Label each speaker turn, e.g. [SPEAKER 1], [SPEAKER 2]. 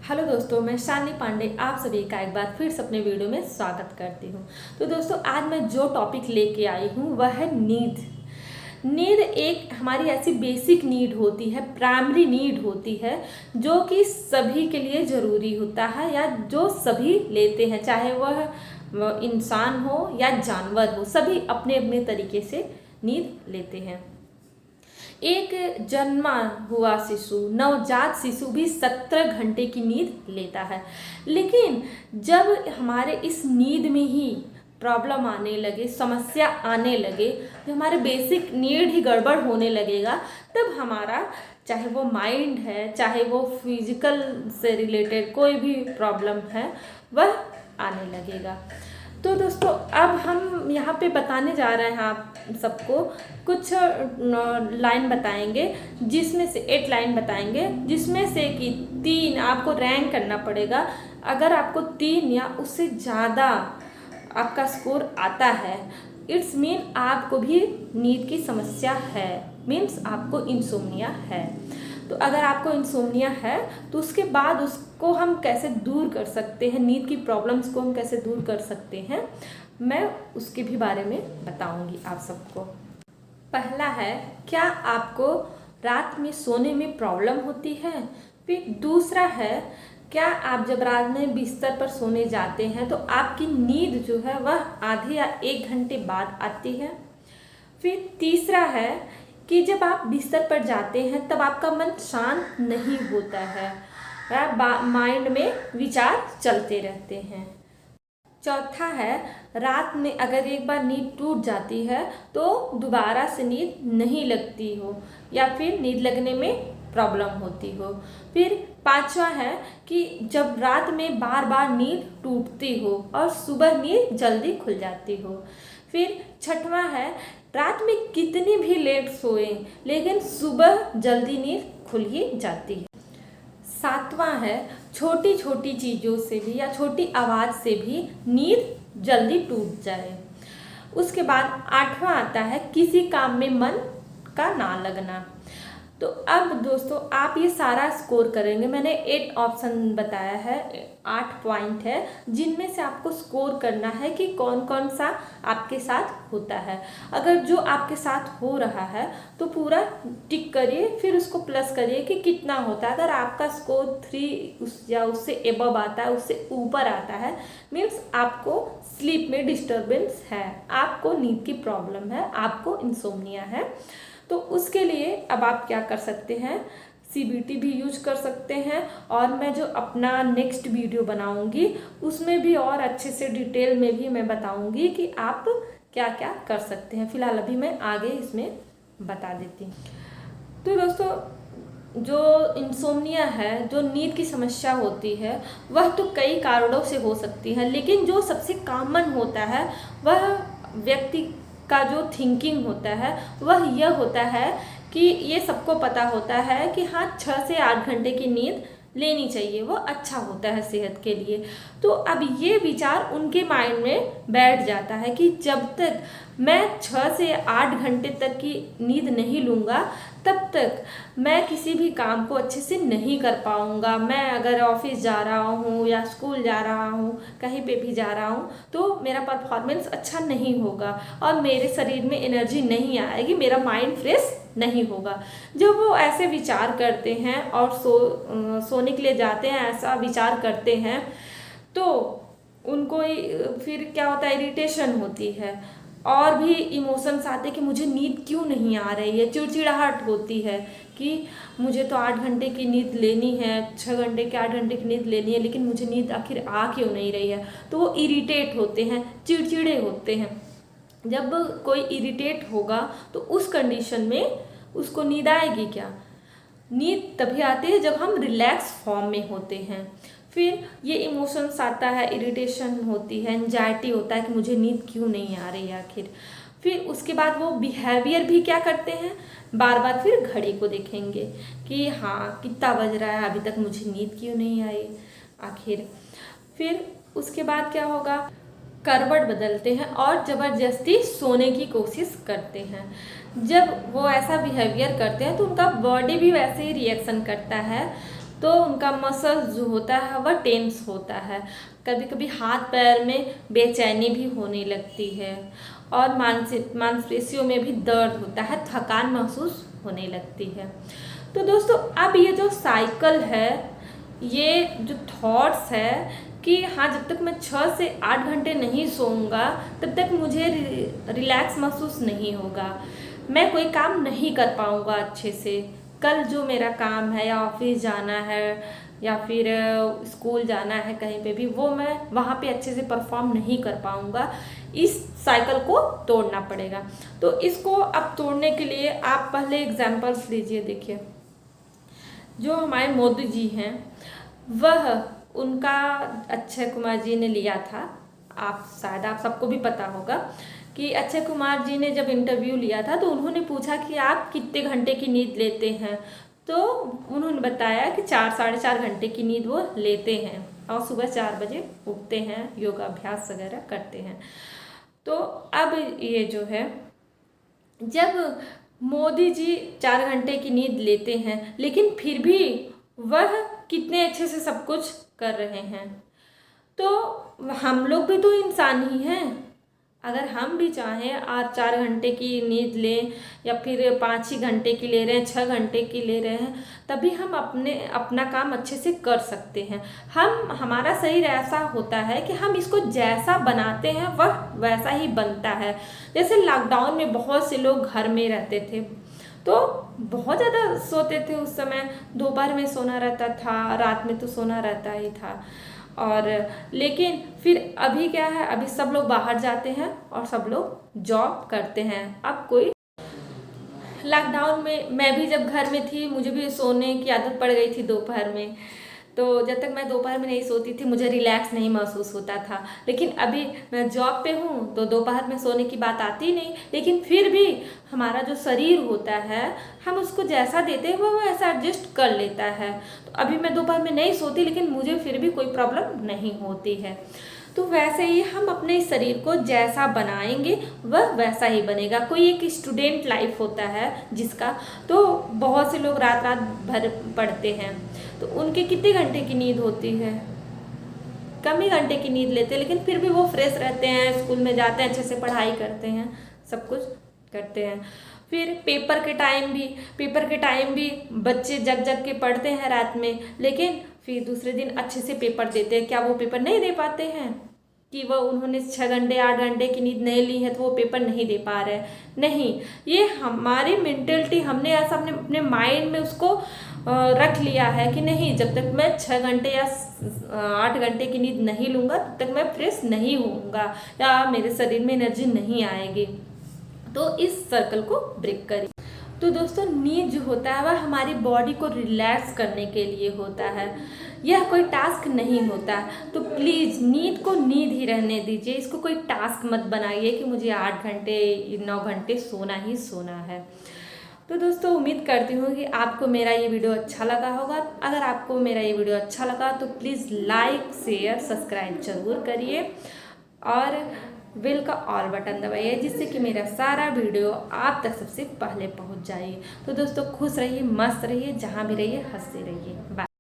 [SPEAKER 1] Hello दोस्तों, मैं शालिनी पांडे आप सभी का एक बार फिर से अपने वीडियो में स्वागत करती हूँ। तो दोस्तों, आज मैं जो टॉपिक लेके आई हूँ वह है नींद। नींद एक हमारी ऐसी बेसिक नीड होती है, प्राइमरी नीड होती है, जो कि सभी के लिए ज़रूरी होता है या जो सभी लेते हैं, चाहे वह इंसान हो या जानवर हो, सभी अपने अपने तरीके से नींद लेते हैं। एक जन्मा हुआ शिशु, नवजात शिशु भी 17 घंटे की नींद लेता है। लेकिन जब हमारे इस नींद में ही प्रॉब्लम आने लगे, समस्या आने लगे, जो हमारे बेसिक नीड ही गड़बड़ होने लगेगा, तब हमारा चाहे वो माइंड है, चाहे वो फिजिकल से रिलेटेड कोई भी प्रॉब्लम है, वह आने लगेगा। तो दोस्तों, अब हम यहाँ पे बताने जा रहे हैं आप सबको कुछ लाइन बताएंगे, जिसमें से 8 लाइन बताएंगे, जिसमें से कि 3 आपको रैंक करना पड़ेगा। अगर आपको 3 या उससे ज़्यादा आपका स्कोर आता है, इट्स मीन आपको भी नींद की समस्या है, मीन्स आपको इंसोम्निया है। तो अगर आपको इंसोम्निया है तो उसके बाद उसको हम कैसे दूर कर सकते हैं, नींद की प्रॉब्लम्स को हम कैसे दूर कर सकते हैं, मैं उसके भी बारे में बताऊंगी आप सबको। पहला है, क्या आपको रात में सोने में प्रॉब्लम होती है। फिर दूसरा है, क्या आप जब रात में बिस्तर पर सोने जाते हैं तो आपकी नींद जो है वह आधे या 1 घंटे बाद आती है। फिर तीसरा है कि जब आप बिस्तर पर जाते हैं तब आपका मन शांत नहीं होता है, माइंड में विचार चलते रहते हैं। चौथा है, रात में अगर एक बार नींद टूट जाती है तो दोबारा से नींद नहीं लगती हो या फिर नींद लगने में प्रॉब्लम होती हो। फिर पांचवा है कि जब रात में बार बार नींद टूटती हो और सुबह नींद जल्दी खुल जाती हो। फिर छठवां है, रात में कितनी भी लेट सोए लेकिन सुबह जल्दी नींद खुल ही जाती है। सातवां है, छोटी छोटी चीज़ों से भी या छोटी आवाज़ से भी नींद जल्दी टूट जाए। उसके बाद आठवां आता है, किसी काम में मन का ना लगना। तो अब दोस्तों, आप ये सारा स्कोर करेंगे। मैंने 8 ऑप्शन बताया है, 8 पॉइंट है, जिनमें से आपको स्कोर करना है कि कौन कौन सा आपके साथ होता है। अगर जो आपके साथ हो रहा है तो पूरा टिक करिए, फिर उसको प्लस करिए कि कितना होता है। अगर आपका स्कोर 3 या उससे एबव आता है, उससे ऊपर आता है, मीन्स आपको स्लीप में डिस्टर्बेंस है, आपको नींद की प्रॉब्लम है, आपको इंसोम्निया है। तो उसके लिए अब आप क्या कर सकते हैं, CBT भी यूज कर सकते हैं, और मैं जो अपना नेक्स्ट वीडियो बनाऊंगी उसमें भी और अच्छे से डिटेल में भी मैं बताऊंगी कि आप क्या क्या कर सकते हैं। फिलहाल अभी मैं आगे इसमें बता देती हूँ। तो दोस्तों, जो इंसोम्निया है, जो नींद की समस्या होती है, वह तो कई कारणों से हो सकती है, लेकिन जो सबसे कॉमन होता है वह व्यक्ति का जो थिंकिंग होता है वह यह होता है कि ये सबको पता होता है कि हाँ, 6 से 8 घंटे की नींद लेनी चाहिए, वो अच्छा होता है सेहत के लिए। तो अब ये विचार उनके माइंड में बैठ जाता है कि जब तक मैं 6 से 8 घंटे तक की नींद नहीं लूँगा तब तक मैं किसी भी काम को अच्छे से नहीं कर पाऊँगा। मैं अगर ऑफिस जा रहा हूँ या स्कूल जा रहा हूँ, कहीं पे भी जा रहा हूँ, तो मेरा परफॉर्मेंस अच्छा नहीं होगा और मेरे शरीर में एनर्जी नहीं आएगी, मेरा माइंड फ्रेश नहीं होगा। जब वो ऐसे विचार करते हैं और सोने के लिए जाते हैं, ऐसा विचार करते हैं, तो उनको फिर क्या होता है, इरिटेशन होती है और भी इमोशंस आते हैं कि मुझे नींद क्यों नहीं आ रही है, चिड़चिड़ाहट होती है कि मुझे तो 8 घंटे की नींद लेनी है, 6 घंटे की 8 घंटे की नींद लेनी है, लेकिन मुझे नींद आखिर आ क्यों नहीं रही है। तो वो इरिटेट होते हैं, चिड़चिड़े होते हैं। जब कोई इरिटेट होगा तो उस कंडीशन में उसको नींद आएगी क्या। नींद तभी आती है जब हम रिलैक्स फॉर्म में होते हैं। फिर ये इमोशंस आता है, इरिटेशन होती है, एंजाइटी होता है कि मुझे नींद क्यों नहीं आ रही है आखिर। फिर उसके बाद वो बिहेवियर भी क्या करते हैं, बार बार फिर घड़ी को देखेंगे कि हाँ, कितना बज रहा है, अभी तक मुझे नींद क्यों नहीं आई आखिर। फिर उसके बाद क्या होगा, करवट बदलते हैं और ज़बरदस्ती सोने की कोशिश करते हैं। जब वो ऐसा बिहेवियर करते हैं तो उनका बॉडी भी वैसे ही रिएक्शन करता है तो उनका मसल जो होता है वह टेंस होता है। कभी कभी हाथ पैर में बेचैनी भी होने लगती है और मांसपेशियों में भी दर्द होता है, थकान महसूस होने लगती है। तो दोस्तों अब ये जो साइकिल है, ये जो थॉट्स है कि हाँ जब तक मैं 6 से 8 घंटे नहीं सोऊंगा तब तक मुझे रिलैक्स महसूस नहीं होगा, मैं कोई काम नहीं कर पाऊंगा अच्छे से, कल जो मेरा काम है या ऑफिस जाना है या फिर स्कूल जाना है कहीं पे भी, वो मैं वहाँ पे अच्छे से परफॉर्म नहीं कर पाऊंगा, इस साइकिल को तोड़ना पड़ेगा। तो इसको अब तोड़ने के लिए आप पहले एग्जांपल्स लीजिए। देखिए जो हमारे मोदी जी हैं, वह उनका अक्षय कुमार जी ने लिया था, आप शायद आप सबको भी पता होगा कि अक्षय कुमार जी ने जब इंटरव्यू लिया था तो उन्होंने पूछा कि आप कितने घंटे की नींद लेते हैं, तो उन्होंने बताया कि 4-4.5 घंटे की नींद वो लेते हैं और सुबह 4 बजे उठते हैं, योगाभ्यास वगैरह करते हैं। तो अब ये जो है, जब मोदी जी 4 घंटे की नींद लेते हैं लेकिन फिर भी वह कितने अच्छे से सब कुछ कर रहे हैं, तो हम लोग भी तो इंसान ही हैं। अगर हम भी चाहें आज 4 घंटे की नींद लें या फिर 5 ही घंटे की ले रहे हैं, 6 घंटे की ले रहे हैं, तभी हम अपना काम अच्छे से कर सकते हैं। हमारा शरीर ऐसा होता है कि हम इसको जैसा बनाते हैं वह वैसा ही बनता है। जैसे लॉकडाउन में बहुत से लोग घर में रहते थे तो बहुत ज़्यादा सोते थे उस समय, दोपहर में सोना रहता था, रात में तो सोना रहता ही था। और लेकिन फिर अभी क्या है, अभी सब लोग बाहर जाते हैं और सब लोग जॉब करते हैं। अब कोई लॉकडाउन में मैं भी जब घर में थी मुझे भी सोने की आदत पड़ गई थी दोपहर में, तो जब तक मैं दोपहर में नहीं सोती थी मुझे रिलैक्स नहीं महसूस होता था। लेकिन अभी मैं जॉब पे हूँ तो दोपहर में सोने की बात आती नहीं, लेकिन फिर भी हमारा जो शरीर होता है हम उसको जैसा देते हैं वो वैसा एडजस्ट कर लेता है। तो अभी मैं दोपहर में नहीं सोती लेकिन मुझे फिर भी कोई प्रॉब्लम नहीं होती है। तो वैसे ही हम अपने शरीर को जैसा बनाएंगे वह वैसा ही बनेगा। कोई एक स्टूडेंट लाइफ होता है जिसका, तो बहुत से लोग रात रात भर पढ़ते हैं, तो उनके कितने घंटे की नींद होती है, कम ही घंटे की नींद लेते हैं, लेकिन फिर भी वो फ्रेश रहते हैं, स्कूल में जाते हैं, अच्छे से पढ़ाई करते हैं, सब कुछ करते हैं। फिर पेपर के टाइम भी बच्चे जग जग के पढ़ते हैं रात में, लेकिन फिर दूसरे दिन अच्छे से पेपर देते हैं। क्या वो पेपर नहीं दे पाते हैं कि वह उन्होंने 6 घंटे 8 घंटे की नींद नहीं ली है तो वो पेपर नहीं दे पा रहे हैं? नहीं, ये हमारी मेंटलिटी, हमने ऐसा अपने माइंड में उसको रख लिया है कि नहीं, जब तक मैं 6 घंटे या 8 घंटे की नींद नहीं लूँगा तब तक मैं फ्रेश नहीं होऊंगा या मेरे शरीर में एनर्जी नहीं आएगी। तो इस सर्कल को ब्रेक करिए। तो दोस्तों नींद जो होता है वह हमारी बॉडी को रिलैक्स करने के लिए होता है, यह कोई टास्क नहीं होता। तो प्लीज़ नींद को नींद ही रहने दीजिए, इसको कोई टास्क मत बनाइए कि मुझे 8 घंटे 9 घंटे सोना ही सोना है। तो दोस्तों उम्मीद करती हूँ कि आपको मेरा ये वीडियो अच्छा लगा होगा। अगर आपको मेरा ये वीडियो अच्छा लगा तो प्लीज़ लाइक शेयर सब्सक्राइब जरूर करिए और बेल का ऑल बटन दबाइए, जिससे कि मेरा सारा वीडियो आप तक सबसे पहले पहुंच जाए। तो दोस्तों खुश रहिए, मस्त रहिए, जहां भी रहिए हंसते रहिए। बाय।